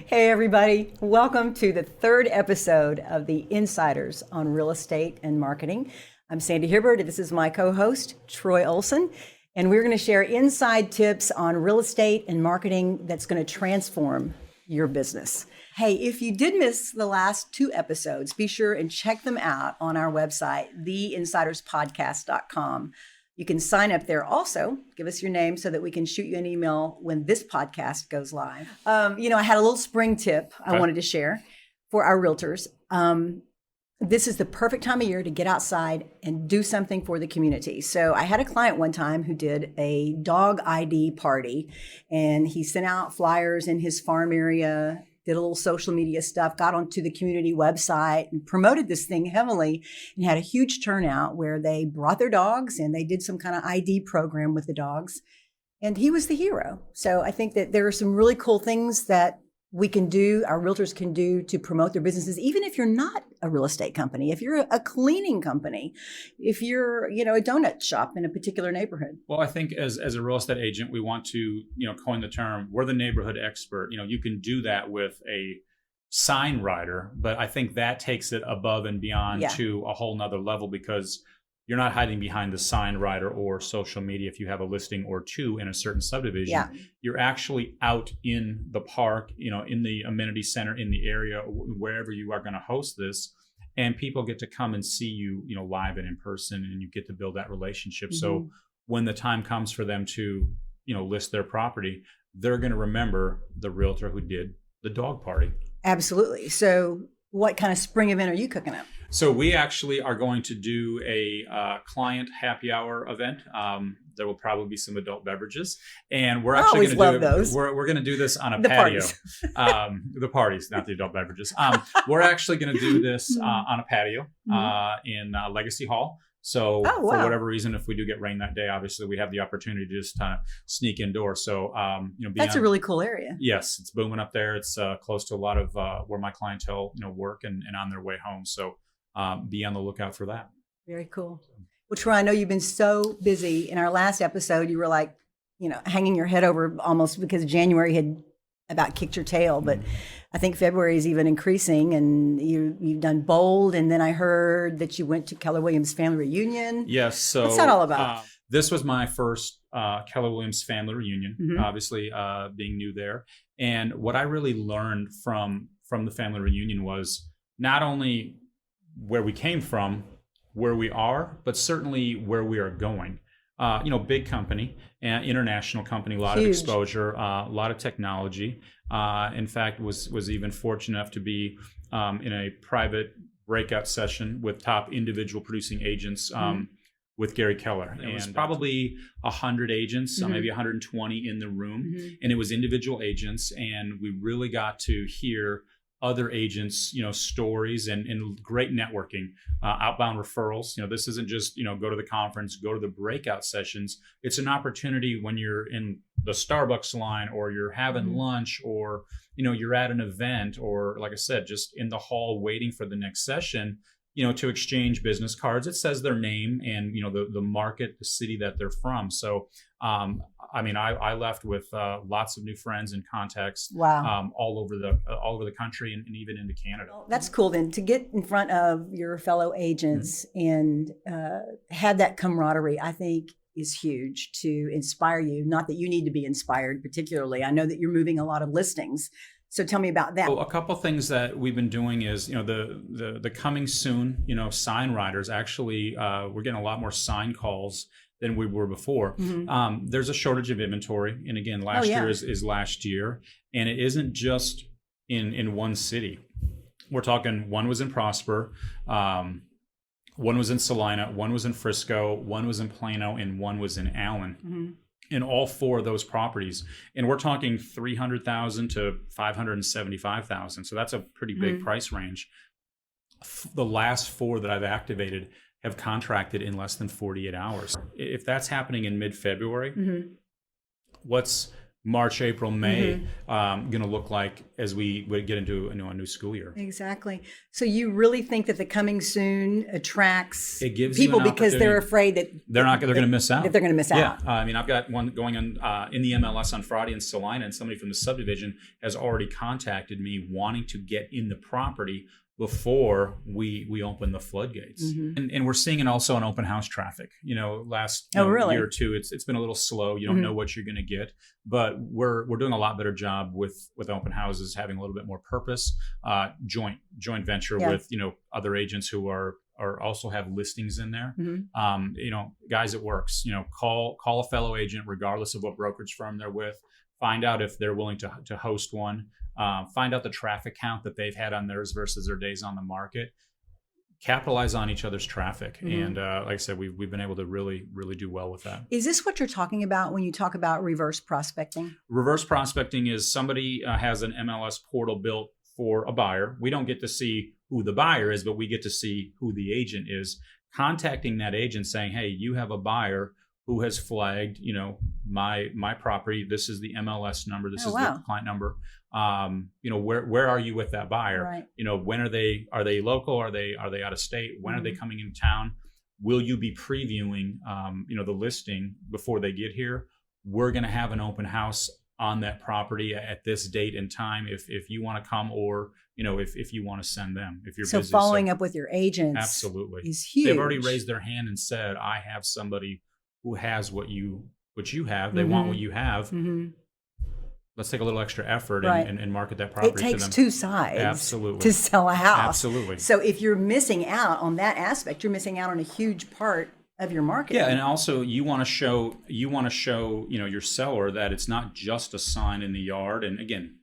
Hey everybody, welcome to the third episode of the Insiders on Real Estate and Marketing. I'm Sandy Hibbert, and this is my co-host, Troy Olson, and we're going to share inside tips on real estate and marketing that's going to transform your business. Hey, if you did miss the last two episodes, be sure and check them out on our website, theinsiderspodcast.com. You can sign up there also. Give us your name so that we can shoot you an email when this podcast goes live. I had a little spring tip I wanted to share for our realtors. This is the perfect time of year to get outside and do something for the community. So I had a client one time who did a dog ID party, and he sent out flyers in his farm area, did a little social media stuff, got onto the community website and promoted this thing heavily, and had a huge turnout where they brought their dogs and they did some kind of ID program with the dogs. And he was the hero. So I think that there are some really cool things that we can do, our realtors can do to promote their businesses, even if you're not a real estate company, if you're a cleaning company, if you're, a donut shop in a particular neighborhood. Well, I think as a real estate agent, we want to, coin the term, we're the neighborhood expert. You can do that with a sign writer, but I think that takes it above and beyond to a whole nother level, because you're not hiding behind the sign writer or social media. If you have a listing or two in a certain subdivision, you're actually out in the park, in the amenity center, in the area, wherever you are going to host this. And people get to come and see you, live and in person, and you get to build that relationship. Mm-hmm. So when the time comes for them to, list their property, they're going to remember the realtor who did the dog party. Absolutely. So what kind of spring event are you cooking up? So we actually are going to do a client happy hour event. There will probably be some adult beverages, and we're actually going to do those. We're going to do this on a the patio. Parties. The parties, not the adult beverages. We're actually going to do this on a patio in Legacy Hall. So for whatever reason, if we do get rain that day, obviously we have the opportunity to just sneak indoors. So that's a really cool area. Yes, it's booming up there. It's close to a lot of where my clientele work and on their way home. So be on the lookout for that. Very cool. Well, Troy, I know you've been so busy. In our last episode, you were like, hanging your head over almost because January had about kicked your tail. But I think February is even increasing, and you've done Bold. And then I heard that you went to Keller Williams family reunion. Yes. So what's that all about? This was my first Keller Williams family reunion, obviously being new there. And what I really learned from the family reunion was not only where we came from, where we are, but certainly where we are going. Big company, international company, a lot of exposure, a lot of technology. In fact, was even fortunate enough to be in a private breakout session with top individual producing agents with Gary Keller. And it was probably 100 agents, maybe 120 in the room. And it was individual agents. And we really got to hear other agents, stories and great networking, outbound referrals. This isn't just, go to the conference, go to the breakout sessions. It's an opportunity when you're in the Starbucks line, or you're having lunch, or, you're at an event, or like I said, just in the hall waiting for the next session, to exchange business cards. It says their name and, the market, the city that they're from. So, I left with lots of new friends and contacts all over the country and even into Canada. Well, that's cool then, to get in front of your fellow agents and have that camaraderie, I think is huge to inspire you. Not that you need to be inspired particularly. I know that you're moving a lot of listings. So tell me about that. Well, a couple things that we've been doing is, the coming soon, sign writers. Actually, we're getting a lot more sign calls than we were before. There's a shortage of inventory. And again, last year is last year. And it isn't just in one city. We're talking one was in Prosper, one was in Salina, one was in Frisco, one was in Plano, and one was in Allen. in all 4 of those properties, and we're talking 300,000 to 575,000. So that's a pretty big price range. The last 4 that I've activated have contracted in less than 48 hours. If that's happening in mid-February, what's March, April, May going to look like as we get into a new school year? Exactly. So you really think that the coming soon attracts it gives people you because they're afraid that they're going to miss out. That they're going to miss out. I mean, I've got one going on in the MLS on Friday in Salina, and somebody from the subdivision has already contacted me wanting to get in the property before we open the floodgates. And we're seeing also an open house traffic. Last really? year or two, it's been a little slow. You don't know what you're going to get, but we're doing a lot better job with open houses, having a little bit more purpose, joint venture with other agents who are also have listings in there. Guys, it works. Call a fellow agent regardless of what brokerage firm they're with. Find out if they're willing to host one. Find out the traffic count that they've had on theirs versus their days on the market. Capitalize on each other's traffic. And like I said, we've been able to really do well with that. Is this what you're talking about when you talk about reverse prospecting? Reverse prospecting is somebody has an MLS portal built for a buyer. We don't get to see who the buyer is, but we get to see who the agent is. Contacting that agent saying, hey, you have a buyer who has flagged, my property. This is the MLS number. This is the client number. Where are you with that buyer? Right. When are they local? Are they out of state? When are they coming into town? Will you be previewing, the listing before they get here? We're going to have an open house on that property at this date and time if you want to come, or if you want to send them, if you're so busy. Following up with your agents absolutely is huge. They've already raised their hand and said, I have somebody who has what you have. They want what you have. Let's take a little extra effort and market that property to them. It takes 2 sides absolutely to sell a house. Absolutely. So if you're missing out on that aspect, you're missing out on a huge part of your marketing. Yeah, and also you want to show your seller that it's not just a sign in the yard. And again,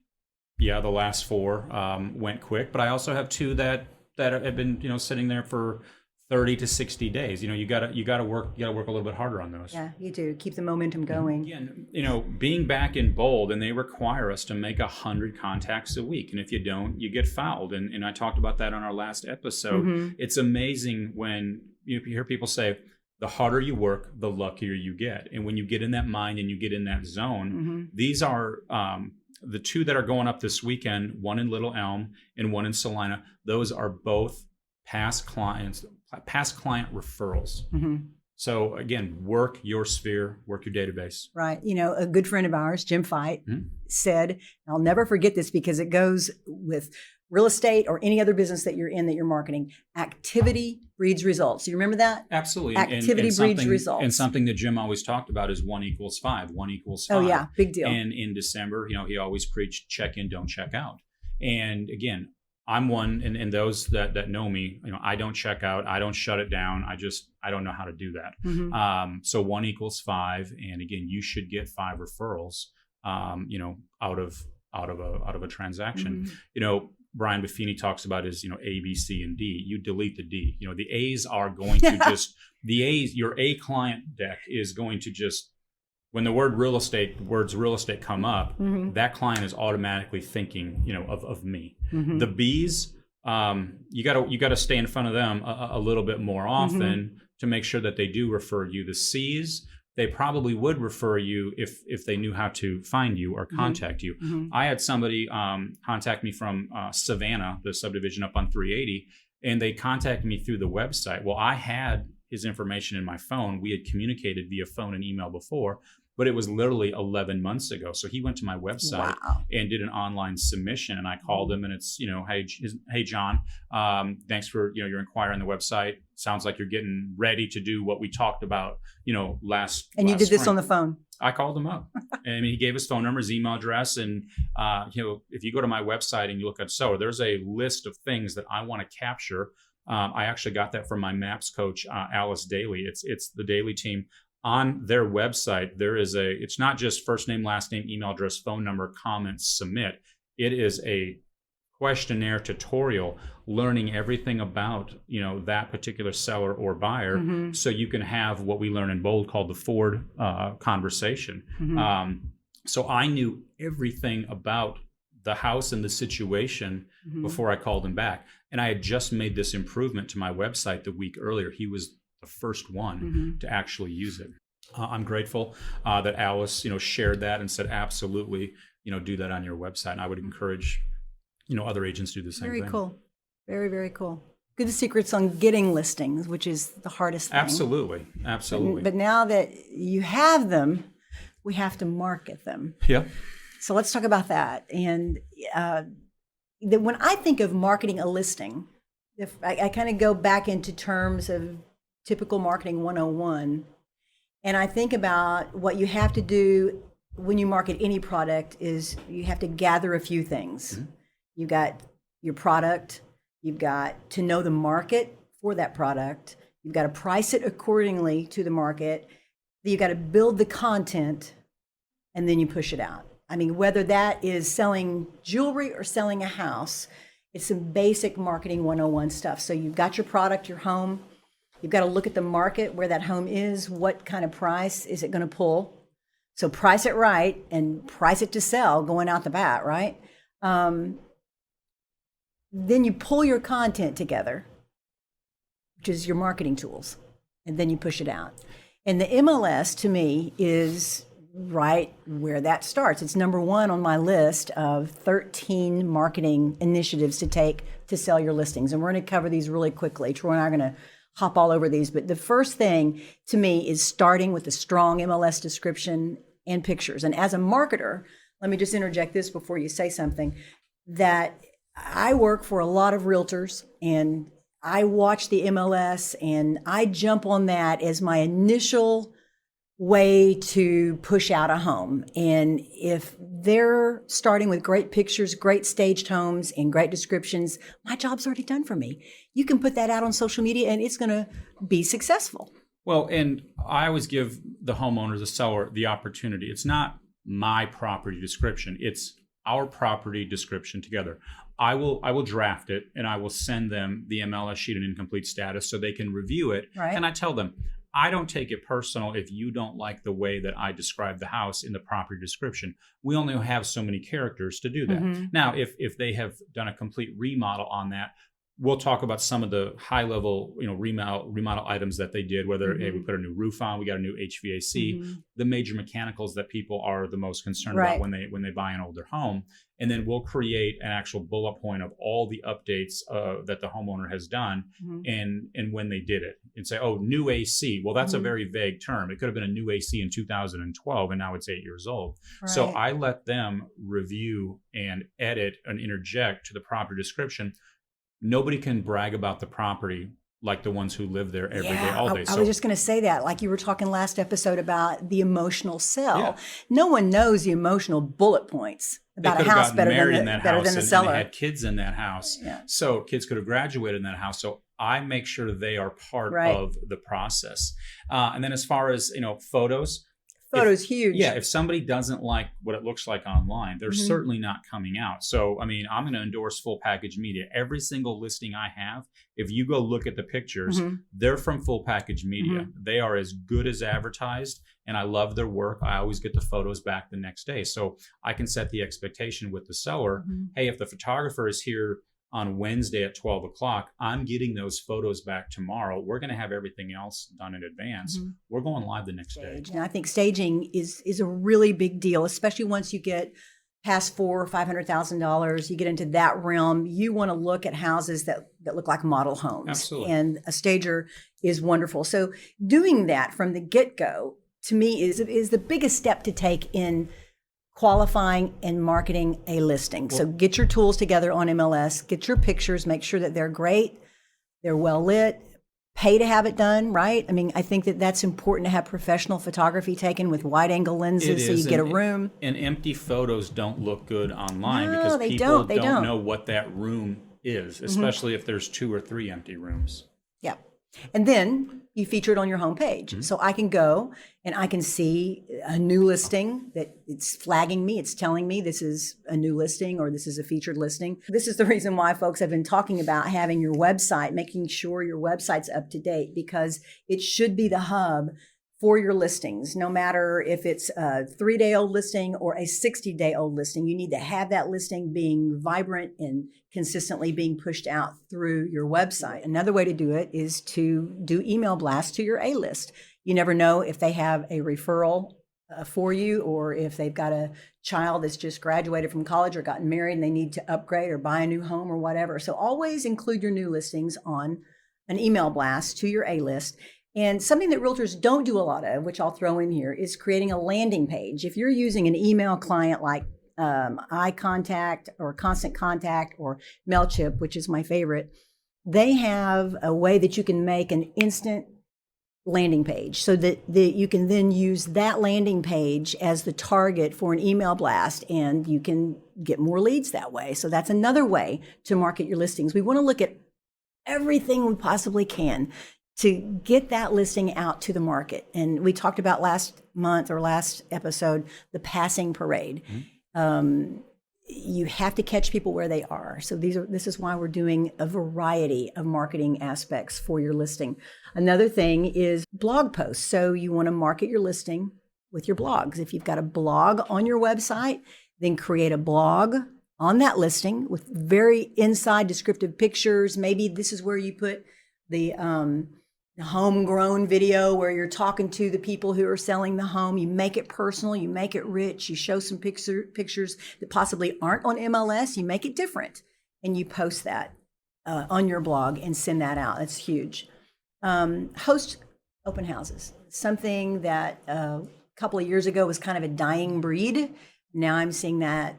the last 4 went quick, but I also have 2 that have been sitting there for 30 to 60 days. You gotta work a little bit harder on those. Yeah, you do. Keep the momentum going. Again, being back in bold, and they require us to make 100 contacts a week. And if you don't, you get fouled. And I talked about that on our last episode. It's amazing when you hear people say, the harder you work, the luckier you get. And when you get in that mind and you get in that zone, these are the 2 that are going up this weekend, one in Little Elm and one in Salina. Those are both past client referrals. So again, work your sphere, work your database. Right. A good friend of ours, Jim Fight, said, and I'll never forget this because it goes with real estate or any other business that you're in that you're marketing, activity breeds results. Do you remember that? Absolutely. Activity breeds results. And something that Jim always talked about is 1 = 5. 1 = 5. Oh yeah, big deal. And in December, he always preached check in, don't check out. And again, I'm one, and those that know me, I don't check out, I don't shut it down. I don't know how to do that. So 1 = 5, and again, you should get 5 referrals, out of a transaction. Brian Buffini talks about is A, B, C, and D. You delete the D. The A's are going to your A client deck is going to just, when the words real estate come up, that client is automatically thinking, of me. The B's, you got to stay in front of them a little bit more often to make sure that they do refer you. The C's, they probably would refer you if they knew how to find you or contact you. I had somebody contact me from Savannah, the subdivision up on 380, and they contacted me through the website. Well, I had his information in my phone. We had communicated via phone and email before, but it was literally 11 months ago. So he went to my website and did an online submission, and I called him, and it's, hey, John, thanks for, your inquiry on the website. Sounds like you're getting ready to do what we talked about, last And you did this spring. on the phone? I called him up, and he gave his phone number, his email address. And, if you go to my website and you look at Sower, there's a list of things that I want to capture. I actually got that from my MAPS coach, Alice Daly. It's the Daly team. On their website, it's not just first name, last name, email address, phone number, comments, submit. It is a questionnaire tutorial learning everything about, that particular seller or buyer, so you can have what we learn in Bold called the Ford conversation. So I knew everything about the house and the situation before I called him back. And I had just made this improvement to my website the week earlier. He was the first one to actually use it. I'm grateful that Alice, shared that and said, absolutely, do that on your website. And I would encourage, other agents to do the same thing. Very cool. Very, very cool. Good secrets on getting listings, which is the hardest thing. Absolutely. But now that you have them, we have to market them. Yeah. So let's talk about that. And when I think of marketing a listing, if I kind of go back into terms of typical marketing 101, and I think about what you have to do when you market any product is you have to gather a few things. You got your product, you've got to know the market for that product, you've got to price it accordingly to the market, you've got to build the content, and then you push it out. I mean, whether that is selling jewelry or selling a house, it's some basic marketing 101 stuff. So you've got your product, your home, you've got to look at the market where that home is, what kind of price is it going to pull. So price it right and price it to sell going out the bat, right? Then you pull your content together, which is your marketing tools, and then you push it out. And the MLS to me is right where that starts. It's number one on my list of 13 marketing initiatives to take to sell your listings. And we're going to cover these really quickly. Troy and I are going to hop all over these. But the first thing to me is starting with a strong MLS description and pictures. And as a marketer, let me just interject this before you say something, that I work for a lot of realtors and I watch the MLS and I jump on that as my initial way to push out a home. And if they're starting with great pictures, great staged homes, and great descriptions, my job's already done for me. You can put that out on social media and it's going to be successful. Well, and I always give the homeowner, the seller, the opportunity. It's not my property description. It's our property description together. I will draft it and I will send them the MLS sheet and incomplete status so they can review it. Right. And I tell them, I don't take it personal if you don't like the way that I describe the house in the property description. We only have so many characters to do that. Now, if they have done a complete remodel on that, we'll talk about some of the high level, remodel items that they did, whether hey, we put a new roof on, we got a new HVAC, the major mechanicals that people are the most concerned about when they buy an older home. And then we'll create an actual bullet point of all the updates that the homeowner has done and when they did it, and say, oh, new AC. Well, that's a very vague term. It could have been a new AC in 2012 and now it's 8 years old. Right. So I let them review and edit and interject to the property description. Nobody can brag about the property like the ones who live there every day, all day. I was just going to say that, like you were talking last episode about the emotional sell. Yeah. No one knows the emotional bullet points about a house better than the seller. And they had kids in that house. Yeah. So kids could have graduated in that house. So I make sure they are part of the process. And then as far as, photos, huge. Yeah, if somebody doesn't like what it looks like online, they're certainly not coming out. So, I'm going to endorse full package media. Every single listing I have, if you go look at the pictures, they're from full package media. They are as good as advertised, and I love their work. I always get the photos back the next day. So I can set the expectation with the seller. Hey, if the photographer is here on Wednesday at 12 o'clock, I'm getting those photos back tomorrow. We're going to have everything else done in advance. We're going live the next day. And I think staging is a really big deal, especially once you get past $400,000 or $500,000. You get into that realm. You want to look at houses that look like model homes. Absolutely. And a stager is wonderful. So doing that from the get-go, to me, is the biggest step to take in qualifying and marketing a listing. So get your tools together on MLS, get your pictures, make sure that they're great, they're well lit, pay to have it done, right? I mean, I think that that's important to have professional photography taken with wide angle lenses so you get a room. And empty photos don't look good online because people don't know what that room is, especially if there's 2 or 3 empty rooms. Yeah. And then, you feature it on your homepage. So I can go and I can see a new listing that it's flagging me. It's telling me this is a new listing or this is a featured listing. This is the reason why folks have been talking about having your website, making sure your website's up to date, because it should be the hub for your listings. No matter if it's a 3-day-old listing or a 60-day-old listing, you need to have that listing being vibrant and consistently being pushed out through your website. Another way to do it is to do email blasts to your A-list. You never know if they have a referral for you, or if they've got a child that's just graduated from college or gotten married and they need to upgrade or buy a new home or whatever. So always include your new listings on an email blast to your A-list. And something that realtors don't do a lot of, which I'll throw in here, is creating a landing page. If you're using an email client like iContact or Constant Contact or MailChimp, which is my favorite, they have a way that you can make an instant landing page so that you can then use that landing page as the target for an email blast, and you can get more leads that way. So that's another way to market your listings. We want to look at everything we possibly can to get that listing out to the market. And we talked about last month or last episode, the passing parade. You have to catch people where they are. So this is why we're doing a variety of marketing aspects for your listing. Another thing is blog posts. So you want to market your listing with your blogs. If you've got a blog on your website, then create a blog on that listing with very inside descriptive pictures. Maybe this is where you put the homegrown video where you're talking to the people who are selling the home. You make it personal, you make it rich, you show some pictures that possibly aren't on MLS, you make it different, and you post that on your blog and send that out. That's huge. Host open houses, something that a couple of years ago was kind of a dying breed. Now I'm seeing that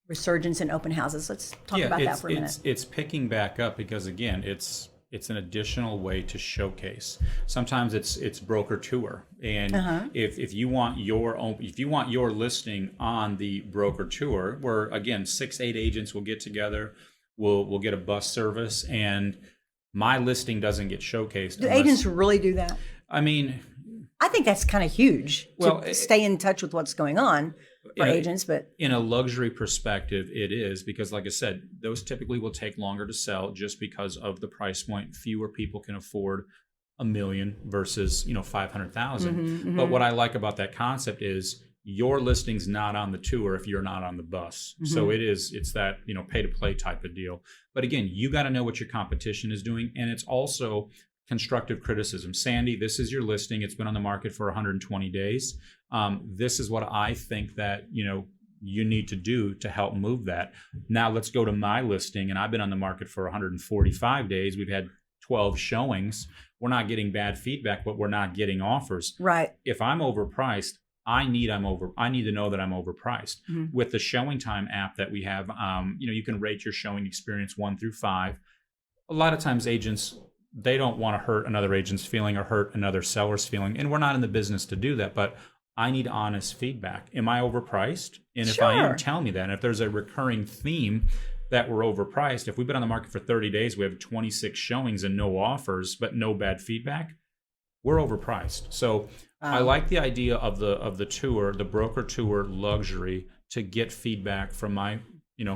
resurgence in open houses. Let's talk about that for a minute. It's picking back up because, again, it's an additional way to showcase. Sometimes it's broker tour, and if you want your listing on the broker tour, where again 6-8 agents will get together, we'll get a bus service, and my listing doesn't get showcased. Do agents really do that? I mean, I think that's kind of huge to stay in touch with what's going on for agents. But in a luxury perspective, it is, because like I said, those typically will take longer to sell just because of the price point. Fewer people can afford $1 million versus 500,000. But what I like about that concept is your listing's not on the tour if you're not on the bus. So it's that pay to play type of deal. But again, you got to know what your competition is doing, and it's also constructive criticism. Sandy, this is your listing. It's been on the market for 120 days. This is what I think that you need to do to help move that. Now let's go to my listing, and I've been on the market for 145 days. We've had 12 showings. We're not getting bad feedback, but we're not getting offers. Right. If I'm overpriced, I need to know that I'm overpriced. With the Showing Time app that we have, you can rate your showing experience 1 through 5. A lot of times agents, they don't want to hurt another agent's feeling or hurt another seller's feeling. And we're not in the business to do that, but I need honest feedback. Am I overpriced? And if I am, tell me that. And if there's a recurring theme that we're overpriced, if we've been on the market for 30 days, we have 26 showings and no offers, but no bad feedback, we're overpriced. So I like the idea of the tour, the broker tour luxury, to get feedback from my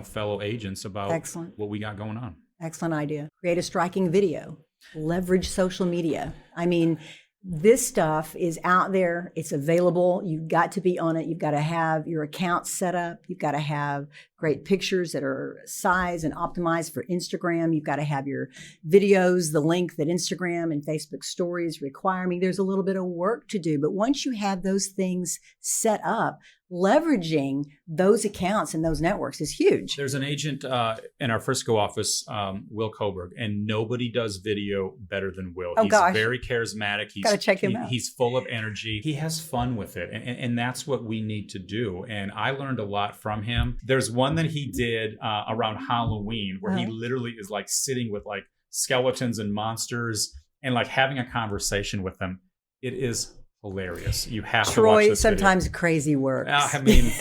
fellow agents about what we got going on. Excellent idea. Create a striking video. Leverage social media. I mean, this stuff is out there. It's available. You've got to be on it. You've got to have your account set up. You've got to have great pictures that are sized and optimized for Instagram. You've got to have your videos, the link that Instagram and Facebook stories require. I mean, there's a little bit of work to do, but once you have those things set up, leveraging those accounts and those networks is huge. There's an agent in our Frisco office, Will Coburg, and nobody does video better than Will. He's very charismatic. Gotta check him out. He's full of energy. He has fun with it, and that's what we need to do. And I learned a lot from him. There's one that he did around Halloween where he literally is like sitting with like skeletons and monsters and like having a conversation with them. It is hilarious. You have to watch this sometimes video. Crazy works. I mean,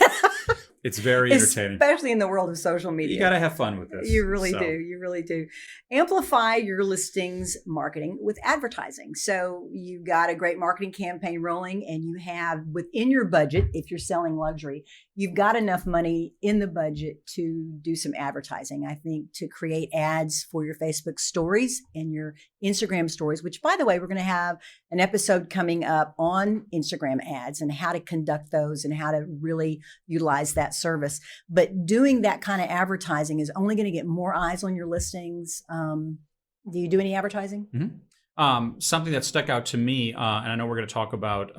It's very entertaining. Especially in the world of social media. You got to have fun with this. You really do. You really do. Amplify your listings marketing with advertising. So you've got a great marketing campaign rolling, and you have within your budget, if you're selling luxury, you've got enough money in the budget to do some advertising. I think to create ads for your Facebook stories and your Instagram stories, which, by the way, we're going to have an episode coming up on Instagram ads and how to conduct those and how to really utilize that service. But doing that kind of advertising is only going to get more eyes on your listings. Do you do any advertising? Mm-hmm. Something that stuck out to me, and I know we're going to talk about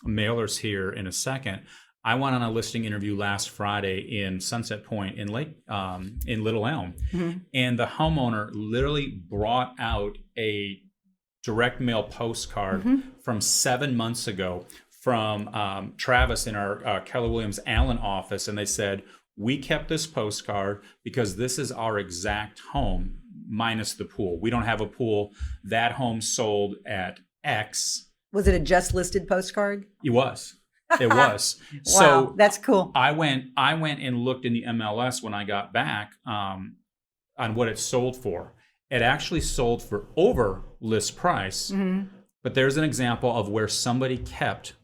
mailers here in a second. I went on a listing interview last Friday in Sunset Point in Little Elm, and the homeowner literally brought out a direct mail postcard from 7 months ago from Travis in our Keller Williams Allen office, and they said, we kept this postcard because this is our exact home minus the pool. We don't have a pool. That home sold at X. Was it a just listed postcard? It was. It was. Wow, so that's cool. I went and looked in the MLS when I got back on what it sold for. It actually sold for over list price. But there's an example of where somebody kept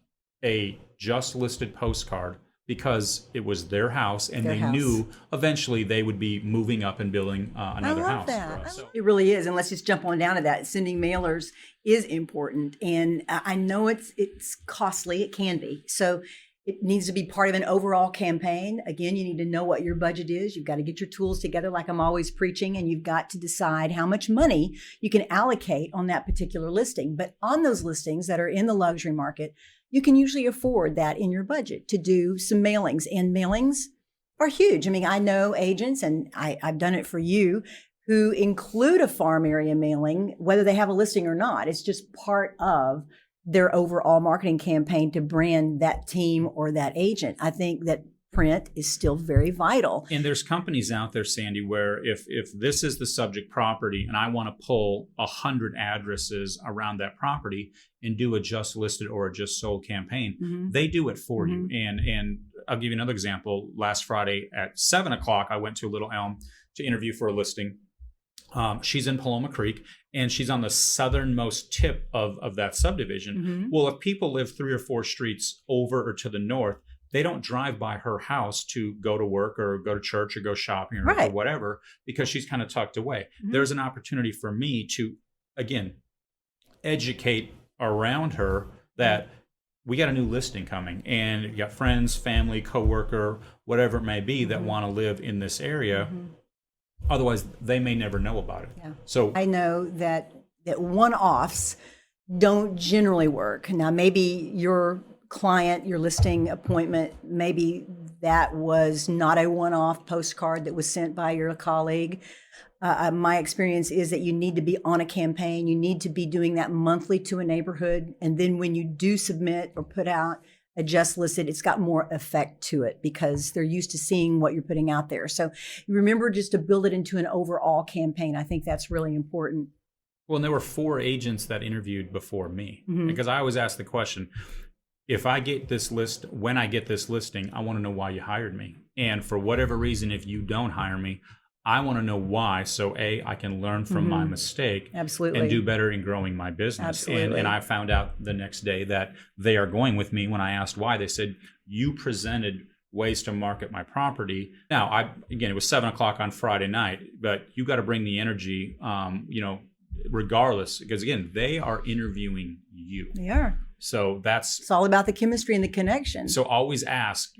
a just listed postcard because it was their house, and they knew eventually they would be moving up and building another house. For us. It really is. And let's just jump on down to that. Sending mailers is important. And I know it's costly. It can be. So it needs to be part of an overall campaign. Again, you need to know what your budget is. You've got to get your tools together like I'm always preaching, and you've got to decide how much money you can allocate on that particular listing. But on those listings that are in the luxury market, you can usually afford that in your budget to do some mailings, and mailings are huge. I mean, I know agents, and I've done it for you, who include a farm area mailing, whether they have a listing or not. It's just part of their overall marketing campaign to brand that team or that agent. I think that print is still very vital. And there's companies out there, Sandy, where if this is the subject property and I want to pull 100 addresses around that property and do a just listed or a just sold campaign, they do it for you. And I'll give you another example. Last Friday at 7:00, I went to Little Elm to interview for a listing. She's in Paloma Creek, and she's on the southernmost tip of that subdivision. Well, if people live 3 or 4 streets over or to the north, they don't drive by her house to go to work or go to church or go shopping or whatever, because she's kind of tucked away. There's an opportunity for me to, again, educate around her that we got a new listing coming, and you got friends, family, coworker, whatever it may be that want to live in this area. Otherwise, they may never know about it. So I know that one-offs don't generally work. Now, maybe your client, your listing appointment, maybe that was not a one-off postcard that was sent by your colleague. My experience is that you need to be on a campaign. You need to be doing that monthly to a neighborhood. And then when you do submit or put out a just listed, it's got more effect to it because they're used to seeing what you're putting out there. So remember just to build it into an overall campaign. I think that's really important. Well, and there were 4 agents that interviewed before me, because I always ask the question, if I get this list, when I get this listing, I want to know why you hired me. And for whatever reason, if you don't hire me, I want to know why. So I can learn from my mistake and do better in growing my business. And I found out the next day that they are going with me. When I asked why, they said, you presented ways to market my property. Now, again, it was 7:00 on Friday night, but you got to bring the energy, regardless, because again, they are interviewing you. They are. So it's all about the chemistry and the connection. So always ask,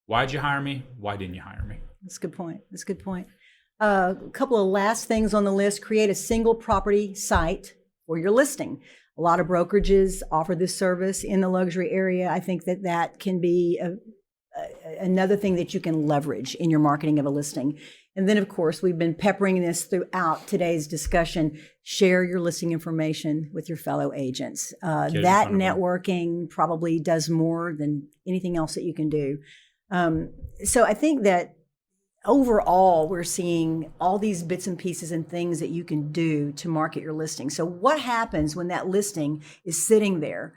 why'd you hire me? Why didn't you hire me? That's a good point. A couple of last things on the list: create a single property site for your listing. A lot of brokerages offer this service in the luxury area. I think that can be another thing that you can leverage in your marketing of a listing. And then, of course, we've been peppering this throughout today's discussion. Share your listing information with your fellow agents. That networking probably does more than anything else that you can do. So I think that overall, we're seeing all these bits and pieces and things that you can do to market your listing. So what happens when that listing is sitting there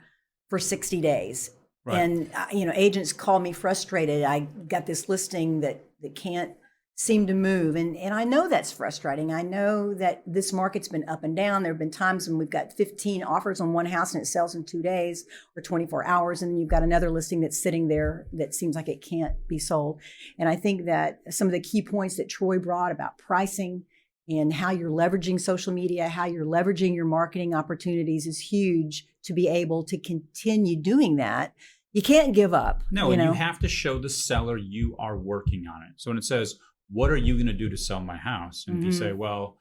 for 60 days? Right. And, agents call me frustrated. I got this listing that can't seem to move. And I know that's frustrating. I know that this market's been up and down. There have been times when we've got 15 offers on one house and it sells in 2 days or 24 hours. And then you've got another listing that's sitting there that seems like it can't be sold. And I think that some of the key points that Troy brought about pricing and how you're leveraging social media, how you're leveraging your marketing opportunities is huge to be able to continue doing that. You can't give up. No, and you have to show the seller you are working on it. So when it says, what are you going to do to sell my house? And if you say, well,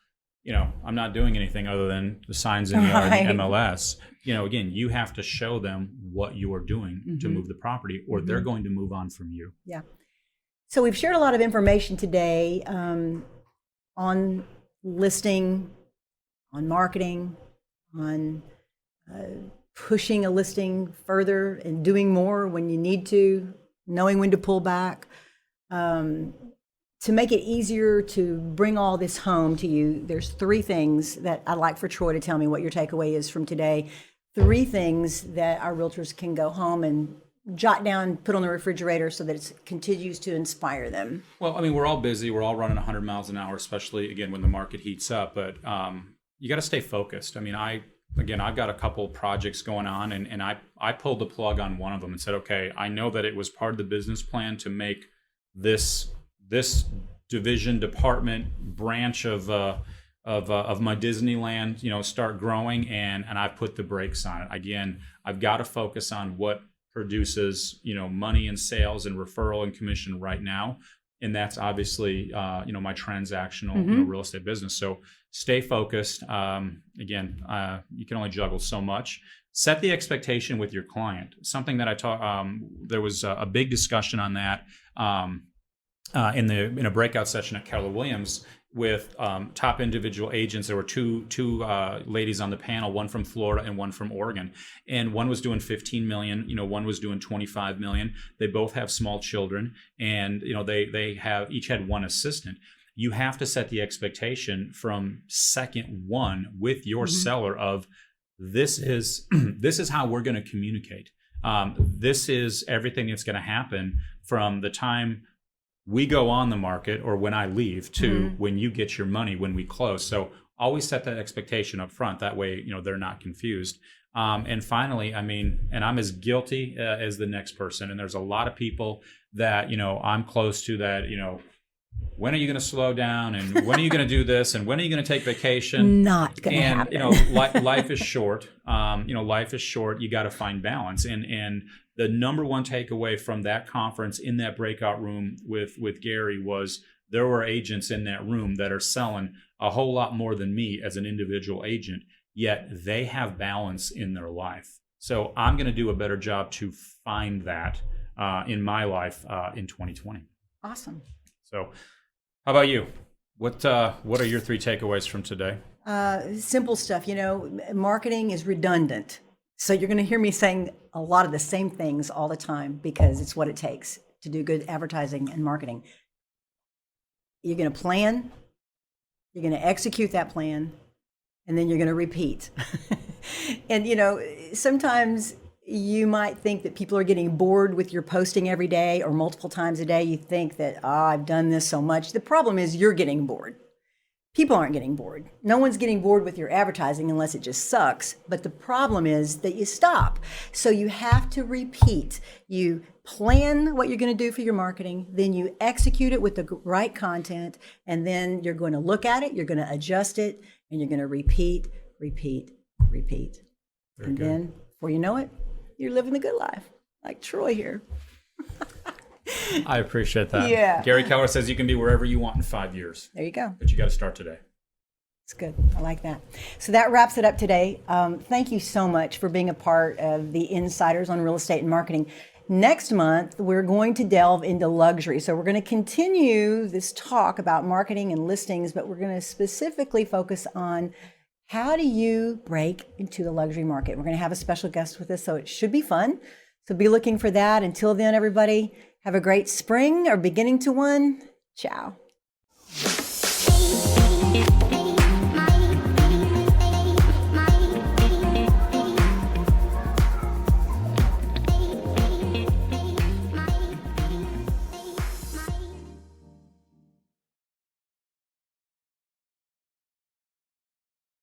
I'm not doing anything other than the signs in the yard and the MLS, again, you have to show them what you are doing to move the property, or they're going to move on from you. Yeah. So we've shared a lot of information today on listing, on marketing, on pushing a listing further and doing more when you need to, knowing when to pull back. To make it easier to bring all this home to you, there's 3 things that I'd like for Troy to tell me what your takeaway is from today. 3 things that our realtors can go home and jot down, put on the refrigerator so that it continues to inspire them. Well, I mean, we're all busy. We're all running 100 miles an hour, especially, again, when the market heats up. But you got to stay focused. I mean, I've got a couple projects going on, and I pulled the plug on one of them and said, okay, I know that it was part of the business plan to make this division, department, branch of my Disneyland, start growing, and I've put the brakes on it. Again, I've got to focus on what produces, money and sales and referral and commission right now. And that's obviously, my transactional real estate business. So stay focused. Again, you can only juggle so much. Set the expectation with your client. Something that I taught, there was a big discussion on that in a breakout session at Keller Williams with top individual agents. There were two ladies on the panel, one from Florida and one from Oregon. And one was doing 15 million, one was doing 25 million. They both have small children, and they have each had one assistant. You have to set the expectation from second one with your seller of this is how we're going to communicate. This is everything that's going to happen from the time we go on the market or when I leave to when you get your money, when we close. So always set that expectation up front. That way, they're not confused. And finally, and I'm as guilty as the next person. And there's a lot of people that, I'm close to that, when are you going to slow down? And when are you going to do this? And when are you going to take vacation? Not going to happen. Life is short. Life is short. You got to find balance. And the number one takeaway from that conference in that breakout room with Gary was there were agents in that room that are selling a whole lot more than me as an individual agent, yet they have balance in their life. So I'm going to do a better job to find that in my life in 2020. Awesome. So how about you? What are your 3 takeaways from today? Simple stuff. Marketing is redundant. So you're going to hear me saying a lot of the same things all the time because it's what it takes to do good advertising and marketing. You're going to plan, you're going to execute that plan, and then you're going to repeat. And, sometimes you might think that people are getting bored with your posting every day or multiple times a day. You think that, I've done this so much. The problem is you're getting bored. People aren't getting bored. No one's getting bored with your advertising unless it just sucks. But the problem is that you stop. So you have to repeat. You plan what you're going to do for your marketing, then you execute it with the right content, and then you're going to look at it, you're going to adjust it, and you're going to repeat. Very good. Then, before you know it, you're living the good life, like Troy here. I appreciate that. Yeah. Gary Keller says you can be wherever you want in 5 years. There you go. But you got to start today. It's good. I like that. So that wraps it up today. Thank you so much for being a part of the Insiders on Real Estate and Marketing. Next month, we're going to delve into luxury. So we're going to continue this talk about marketing and listings, but we're going to specifically focus on how do you break into the luxury market. We're going to have a special guest with us, so it should be fun. So be looking for that. Until then, everybody, have a great spring or beginning to one. Ciao.